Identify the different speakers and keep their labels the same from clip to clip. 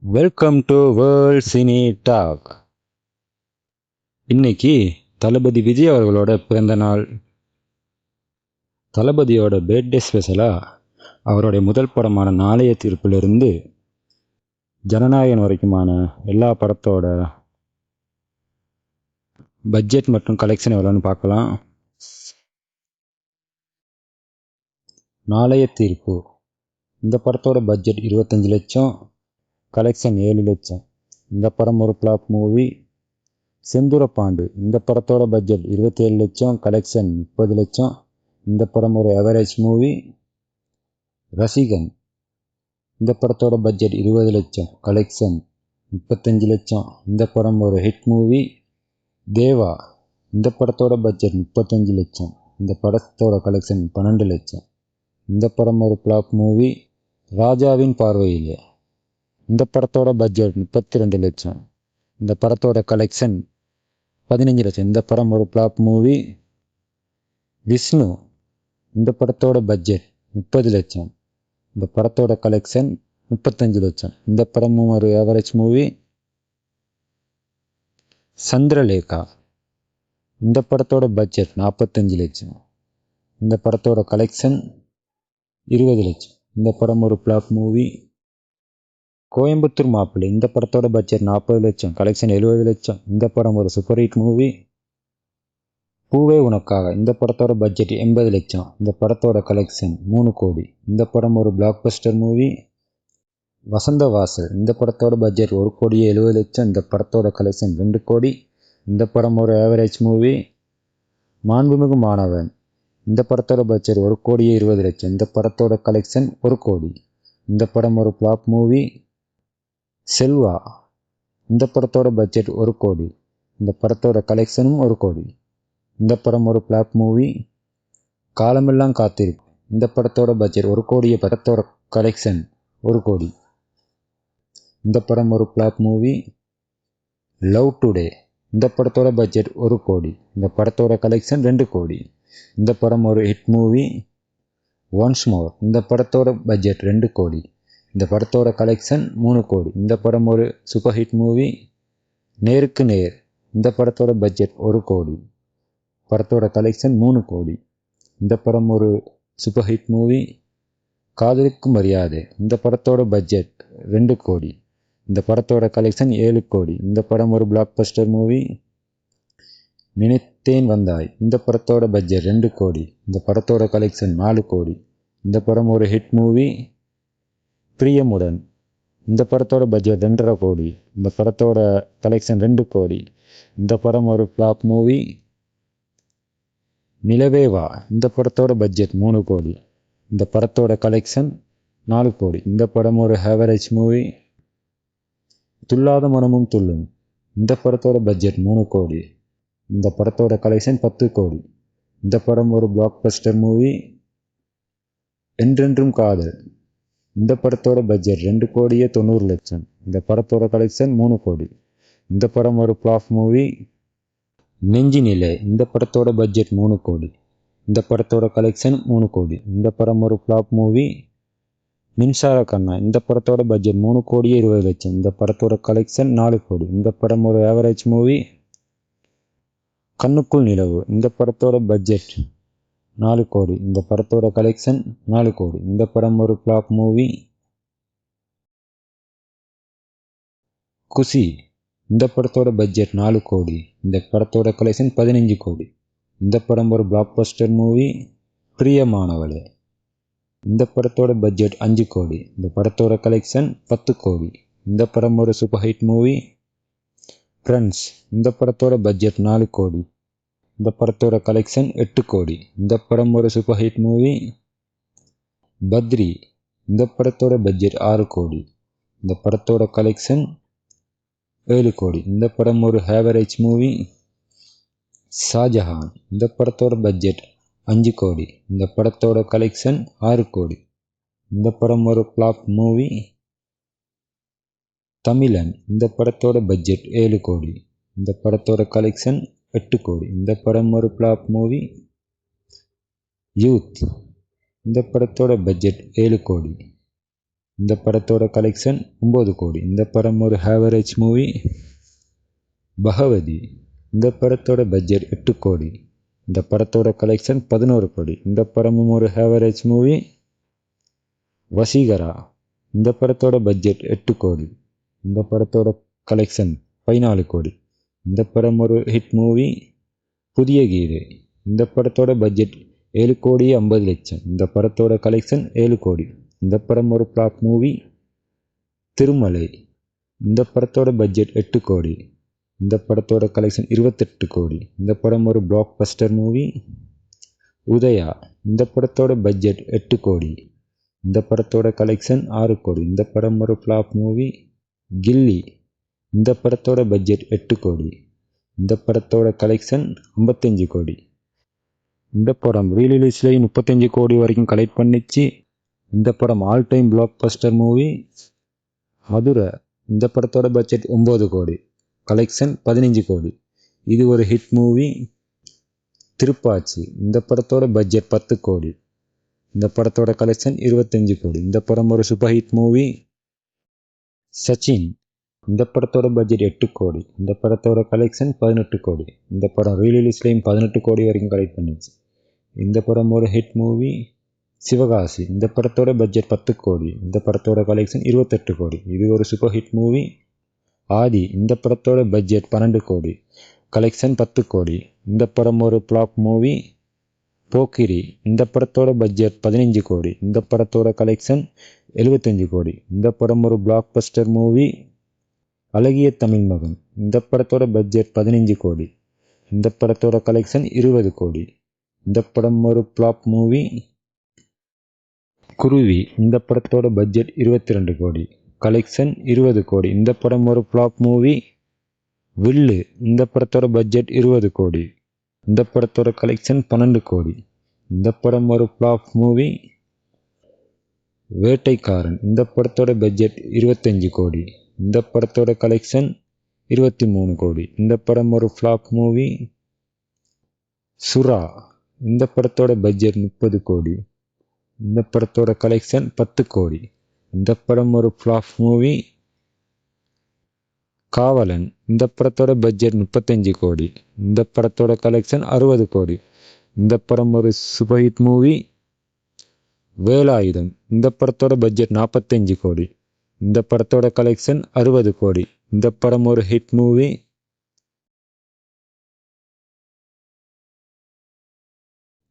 Speaker 1: Welcome to world cine talk. இன்னைக்கு தளபதி விஜய் அவர்களோட பிறந்த நாள். தளபதியோட பர்த்டே ஸ்பெஷலாக அவருடைய முதல் படமான நாளைய தீர்ப்பிலிருந்து ஜனநாயகன் வரைக்குமான எல்லா படத்தோட பட்ஜெட் மற்றும் கலெக்ஷன் எவ்வளோன்னு பார்க்கலாம். நாளைய தீர்ப்பு இந்த படத்தோட பட்ஜெட் 25 லட்சம், கலெக்ஷன் 7 லட்சம். இந்த படம் ஒரு ஃப்ளாப் மூவி. செந்தூரப்பாண்டு இந்த படத்தோட பட்ஜெட் 27 லட்சம், கலெக்ஷன் 30 லட்சம். இந்த படம் ஒரு ஆவரேஜ் மூவி. ரசிகன் இந்த படத்தோட பட்ஜெட் 20 லட்சம், கலெக்ஷன் 35 லட்சம். இந்த படம் ஒரு ஹிட் மூவி. தேவா இந்த படத்தோட பட்ஜெட் 35 லட்சம், இந்த படத்தோட கலெக்ஷன் 12 லட்சம். இந்த படம் ஒரு ஃப்ளாப் மூவி. ராஜாவின் பார்வையிலே இந்த படத்தோட பட்ஜெட் 32 லட்சம், இந்த படத்தோட கலெக்ஷன் 15 லட்சம். இந்த படம் ஒரு ஃப்ளாப் மூவி. விஷ்ணு இந்த படத்தோட பட்ஜெட் 30 லட்சம், இந்த படத்தோட கலெக்ஷன் 35 லட்சம். இந்த படமும் ஒரு ஆவரேஜ் மூவி. சந்திரலேகா இந்த படத்தோட பட்ஜெட் 45 லட்சம், இந்த படத்தோட கலெக்ஷன் 20 லட்சம். இந்த படம் ஒரு ஃப்ளாப் மூவி. கோயம்புத்தூர் மாப்பிள்ளை இந்த படத்தோட பட்ஜெட் 40 லட்சம், கலெக்ஷன் 70 லட்சம். இந்த படம் ஒரு சூப்பர் ஹிட் மூவி. பூவே உனக்காக இந்த படத்தோட பட்ஜெட் 80 லட்சம், இந்த படத்தோட கலெக்ஷன் 3 கோடி. இந்த படம் ஒரு பிளாக் பஸ்டர் மூவி. வசந்த வாசல் இந்த படத்தோட பட்ஜெட் 1 கோடியே 70 லட்சம், இந்த படத்தோட கலெக்ஷன் 2 கோடி. இந்த படம் ஒரு ஆவரேஜ் மூவி. மாண்புமிகு மாணவன் இந்த படத்தோட பட்ஜெட் 1 கோடியே 20 லட்சம், இந்த படத்தோட கலெக்ஷன் 1 கோடி. இந்த படம் ஒரு ஃப்ளாப் மூவி. செல்வா இந்த படத்தோட பட்ஜெட் 1 கோடி, இந்த படத்தோட கலெக்ஷனும் 1 கோடி. இந்த படம் ஒரு ஃப்ளாப் மூவி. காலமெல்லாம் காத்திருப்பு இந்த படத்தோட பட்ஜெட் 1 கோடியே, படத்தோட கலெக்ஷன் 1 கோடி. இந்த படம் ஒரு ஃப்ளாப் மூவி. லவ் டுடே இந்த படத்தோட பட்ஜெட் 1 கோடி, இந்த படத்தோட கலெக்ஷன் 2 கோடி. இந்த படம் ஒரு ஹிட் மூவி. ஒன்ஸ் மோர் இந்த படத்தோட பட்ஜெட் 2 கோடி, இந்த படத்தோட கலெக்ஷன் 3 கோடி. இந்த படம் ஒரு சூப்பர் ஹிட் மூவி. நேருக்கு நேர் இந்த படத்தோட பட்ஜெட் 1 கோடி, படத்தோட கலெக்ஷன் 3 கோடி. இந்த படம் ஒரு சூப்பர் ஹிட் மூவி. காதலுக்கு மரியாதை இந்த படத்தோட பட்ஜெட் 2 கோடி, இந்த படத்தோட கலெக்ஷன் 7 கோடி. இந்த படம் ஒரு பிளாக் பஸ்டர் மூவி. நினைத்தேன் வந்தாய் இந்த படத்தோட பட்ஜெட் 2 கோடி, இந்த படத்தோட கலெக்ஷன் 4 கோடி. இந்த படம் ஒரு ஹிட் மூவி. பிரியமுடன் இந்த படத்தோட பட்ஜெட் 2.5 கோடி, இந்த படத்தோட கலெக்ஷன் 2 கோடி. இந்த படம் ஒரு ஃப்ளாப் மூவி. நிலவேவா இந்த படத்தோட பட்ஜெட் 3 கோடி, இந்த படத்தோட கலெக்ஷன் 4 கோடி. இந்த படம் ஒரு ஆவரேஜ் மூவி. துள்ளாத மனமும் துள்ளும் இந்த படத்தோட பட்ஜெட் 3 கோடி, இந்த படத்தோட கலெக்ஷன் 10 கோடி. இந்த படம் ஒரு பிளாக் பஸ்டர் மூவி. என்றென்றும் காதல் இந்த படத்தோட பட்ஜெட் 2 கோடியே 90 லட்சம், இந்த படத்தோட கலெக்ஷன் 3 கோடி. இந்த படம் ஒரு ஃப்ளாப் மூவி. நெஞ்சி நிலை இந்த படத்தோட பட்ஜெட் 3 கோடி, இந்த படத்தோட கலெக்ஷன் 3 கோடி. இந்த படம் ஒரு ஃப்ளாப் மூவி. மின்சார கண்ணா இந்த படத்தோட பட்ஜெட் 3 கோடியே 20 லட்சம், இந்த படத்தோட கலெக்ஷன் 4 கோடி. இந்த படம் ஒரு ஆவரேஜ் மூவி. கண்ணுக்குள் நிலவு இந்த படத்தோட பட்ஜெட் 4 கோடி, இந்த படத்தோட கலெக்ஷன் 4 கோடி. இந்த படம் ஒரு ஃப்ளாப் மூவி. குஷி இந்த படத்தோட பட்ஜெட் 4 கோடி, இந்த படத்தோட கலெக்ஷன் 15 கோடி. இந்த படம் ஒரு பிளாக் பஸ்டர் மூவி. பிரியமானவளே இந்த படத்தோட பட்ஜெட் 5 கோடி, இந்த படத்தோட கலெக்ஷன் 10 கோடி. இந்த படம் ஒரு சூப்பர் ஹிட் மூவி. ஃப்ரெண்ட்ஸ் இந்த படத்தோட பட்ஜெட் 4 கோடி, இந்த படத்தோட கலெக்ஷன் 8 கோடி. இந்த படம் ஒரு சூப்பர் ஹிட் மூவி. பத்ரி இந்த படத்தோட பட்ஜெட் 6 கோடி, இந்த படத்தோட கலெக்ஷன் 7 கோடி. இந்த படம் ஒரு ஆவரேஜ் மூவி. ஷாஜஹான் இந்த படத்தோட பட்ஜெட் 5 கோடி, இந்த படத்தோட கலெக்ஷன் 6 கோடி. இந்த படம் ஒரு ஃப்ளாப் மூவி. தமிழன் இந்த படத்தோட பட்ஜெட் 7 கோடி, இந்த படத்தோட கலெக்ஷன் 8 கோடி. இந்த படம் ஒரு ஃப்ளாப் மூவி. யூத் இந்த படத்தோட பட்ஜெட் 7 கோடி, இந்த படத்தோட கலெக்ஷன் 9 கோடி. இந்த படம் ஒரு ஆவரேஜ் மூவி. பகவதி, இந்த படத்தோட பட்ஜெட் 8 கோடி. இந்த படத்தோட கலெக்ஷன் 11 கோடி. இந்த படமும் ஒரு ஆவரேஜ் மூவி. வசீகரா, இந்த படத்தோட பட்ஜெட் 8 கோடி. இந்த படத்தோட கலெக்ஷன் 14 கோடி. இந்த படம் ஒரு ஹிட் மூவி. புதிய கீதை, இந்த படத்தோட பட்ஜெட் 7 கோடி 50 லட்சம். இந்த படத்தோட கலெக்ஷன் 7 கோடி. இந்த படம் ஒரு ஃப்ளாப் மூவி. திருமலை, இந்த படத்தோட பட்ஜெட் 8 கோடி. இந்த படத்தோட கலெக்ஷன் 28 கோடி. இந்த படம் ஒரு பிளாக் பஸ்டர் மூவி. உதயா, இந்த படத்தோட பட்ஜெட் 8 கோடி. இந்த படத்தோட கலெக்ஷன் 6 கோடி. இந்த படம் ஒரு ஃப்ளாப் மூவி. கில்லி, இந்த படத்தோட பட்ஜெட் 8 கோடி. இந்த படத்தோட கலெக்ஷன் 55 கோடி. இந்த படம் ரீரிலீஸ்லேயும் 35 கோடி வரைக்கும் கலெக்ட் பண்ணிச்சு. இந்த படம் all time blockbuster movie. Madurai, இந்த படத்தோட பட்ஜெட் 9 கோடி. கலெக்ஷன் 15 கோடி. இது ஒரு ஹிட் மூவி. திருப்பாச்சி, இந்த படத்தோட பட்ஜெட் 10 கோடி. இந்த படத்தோட கலெக்ஷன் 25 கோடி. இந்த படம் ஒரு சூப்பர் ஹிட் மூவி. சச்சின், இந்த படத்தோட பட்ஜெட் 8 கோடி. இந்த படத்தோட கலெக்ஷன் 18 கோடி. இந்த படம் ரீரிலீஸ்லேயும் 18 கோடி வரைக்கும் கலெக்ட் பண்ணிச்சு. இந்த படம் ஒரு ஹிட் மூவி. சிவகாசி, இந்த படத்தோட பட்ஜெட் 10 கோடி. இந்த படத்தோட கலெக்ஷன் 28 கோடி. இது ஒரு சூப்பர் ஹிட் மூவி. ஆதி, இந்த படத்தோட பட்ஜெட் 12 கோடி. கலெக்ஷன் 10 கோடி. இந்த படம் ஒரு ஃப்ளாப் மூவி. போக்கிரி, இந்த படத்தோட பட்ஜெட் 15 கோடி. இந்த படத்தோட கலெக்ஷன் 75 கோடி. இந்த படம் ஒரு பிளாக் பஸ்டர் மூவி. அழகிய தமிழ் மகன், இந்த படத்தோட பட்ஜெட் 15 கோடி. இந்த படத்தோட கலெக்ஷன் 20 கோடி. இந்த படம் ஒரு ஃப்ளாப் மூவி. குருவி, இந்த படத்தோட பட்ஜெட் 22 கோடி. கலெக்ஷன் 20 கோடி. இந்த படம் ஒரு ஃப்ளாப் மூவி. வில்லு, இந்த படத்தோட பட்ஜெட் 20 கோடி. இந்த படத்தோட கலெக்ஷன் 12 கோடி. இந்த படம் ஒரு ஃப்ளாப் மூவி. வேட்டைக்காரன், இந்த படத்தோட பட்ஜெட் 25 கோடி. இந்த படத்தோட கலெக்ஷன் 23 கோடி. இந்த படம் ஒரு ஃப்ளாப் மூவி. சுறா, இந்த படத்தோட பட்ஜெட் 30 கோடி. இந்த படத்தோட கலெக்ஷன் 10 கோடி. இந்த படம் ஒரு ஃப்ளாப் மூவி. காவலன், இந்த படத்தோட பட்ஜெட் 35 கோடி. இந்த படத்தோட கலெக்ஷன் 60 கோடி. இந்த படம் ஒரு சூப்பர் ஹிட் மூவி. வேலாயுதம், இந்த படத்தோட பட்ஜெட் 45 கோடி. இந்த படத்தோட கலெக்ஷன் 60 கோடி. இந்த படம் ஒரு ஹிட் மூவி.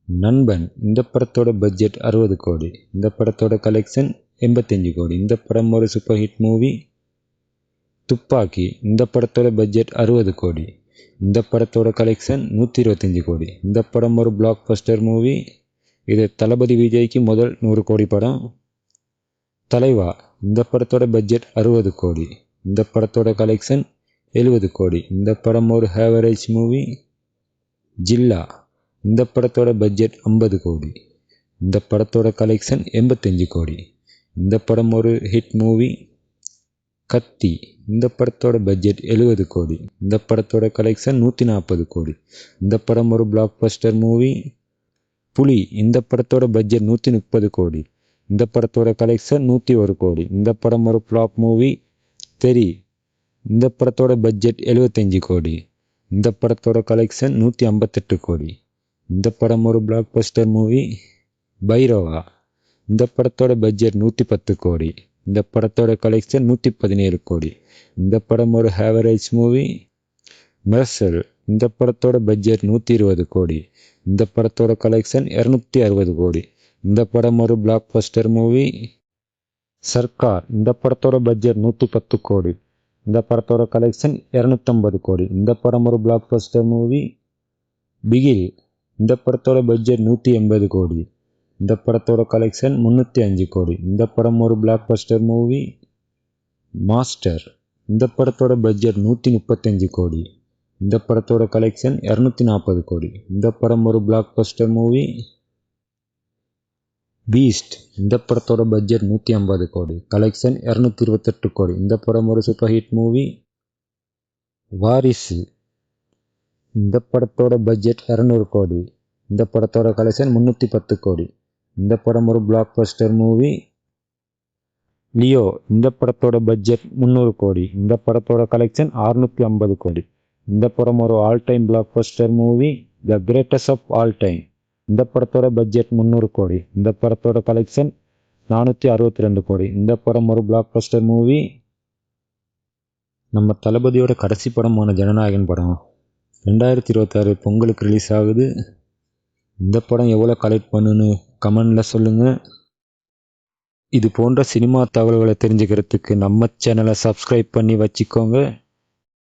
Speaker 1: நண்பன், இந்த படத்தோட பட்ஜெட் 60 கோடி. இந்த படத்தோட கலெக்ஷன் 85 கோடி. இந்த படம் ஒரு சூப்பர் ஹிட் மூவி. துப்பாக்கி, இந்த படத்தோட பட்ஜெட் 60 கோடி. இந்த படத்தோட கலெக்ஷன் 125 கோடி. இந்த படம் ஒரு பிளாக் பஸ்டர் மூவி. இது தளபதி விஜய்க்கு முதல் 100 கோடி படம். தலைவா, இந்த படத்தோட பட்ஜெட் 60 கோடி. இந்த படத்தோட கலெக்ஷன் 70 கோடி. இந்த படம் ஒரு ஆவரேஜ் மூவி. ஜில்லா, இந்த படத்தோட பட்ஜெட் 50 கோடி. இந்த படத்தோட கலெக்ஷன் 85 கோடி. இந்த படம் ஒரு ஹிட் மூவி. கத்தி, இந்த படத்தோட பட்ஜெட் 70 கோடி. இந்த படத்தோட கலெக்ஷன் 140 கோடி. இந்த படம் ஒரு பிளாக் பஸ்டர் மூவி. புலி, இந்த படத்தோட பட்ஜெட் 130 கோடி. இந்த படத்தோட கலெக்ஷன் 101 கோடி. இந்த படம் ஒரு ஃப்ளாப் மூவி. தெரி, இந்த படத்தோட பட்ஜெட் 75 கோடி. இந்த படத்தோட கலெக்ஷன் 158 கோடி. இந்த படம் ஒரு பிளாக் பஸ்டர் மூவி. பைரவா, இந்த படத்தோட பட்ஜெட் 110 கோடி. இந்த படத்தோட கலெக்ஷன் 117 கோடி. இந்த படம் ஒரு ஆவரேஜ் மூவி. மெர்சல், இந்த படத்தோட பட்ஜெட் 120 கோடி. இந்த படத்தோட கலெக்ஷன் 260 கோடி. இந்த படம் ஒரு பிளாக் பஸ்டர் மூவி. சர்க்கார், இந்த படத்தோட பட்ஜெட் 110 கோடி. இந்த படத்தோட கலெக்ஷன் 250 கோடி. இந்த படம் ஒரு பிளாக் பஸ்டர் மூவி. பிகில், இந்த படத்தோட பட்ஜெட் 180 கோடி. இந்த படத்தோட கலெக்ஷன் 305 கோடி. இந்த படம் ஒரு பிளாக் பஸ்டர் மூவி. மாஸ்டர், இந்த படத்தோட பட்ஜெட் 135 கோடி. இந்த படத்தோட கலெக்ஷன் 240 கோடி. இந்த படம் ஒரு பிளாக் பஸ்டர் மூவி. பீஸ்ட், இந்த படத்தோட பட்ஜெட் 150 கோடி. கலெக்ஷன் 228 கோடி. இந்த படம் ஒரு சூப்பர் ஹிட் மூவி. வாரிசு, இந்த படத்தோட பட்ஜெட் 200 கோடி. இந்த படத்தோட கலெக்ஷன் 310 கோடி. இந்த படம் ஒரு பிளாக் பஸ்டர் மூவி. லியோ இந்த படத்தோட பட்ஜெட் 300 கோடி. இந்த படத்தோட கலெக்ஷன் 650 கோடி. இந்த படம் ஒரு all time blockbuster movie, the greatest of all time. இந்த படத்தோட பட்ஜெட் 300 கோடி. இந்த படத்தோட கலெக்ஷன் 462 கோடி. இந்த படம் ஒரு பிளாக் பஸ்டர் மூவி. நம்ம தளபதியோட கடைசி படமான ஜனநாயகன் படம் 2026 பொங்கலுக்கு ரிலீஸ் ஆகுது. இந்த படம் எவ்வளோ கலெக்ட் பண்ணுன்னு கமெண்டில் சொல்லுங்கள். இது போன்ற சினிமா தகவல்களை தெரிஞ்சுக்கிறதுக்கு நம்ம சேனலை சப்ஸ்கிரைப் பண்ணி வச்சுக்கோங்க.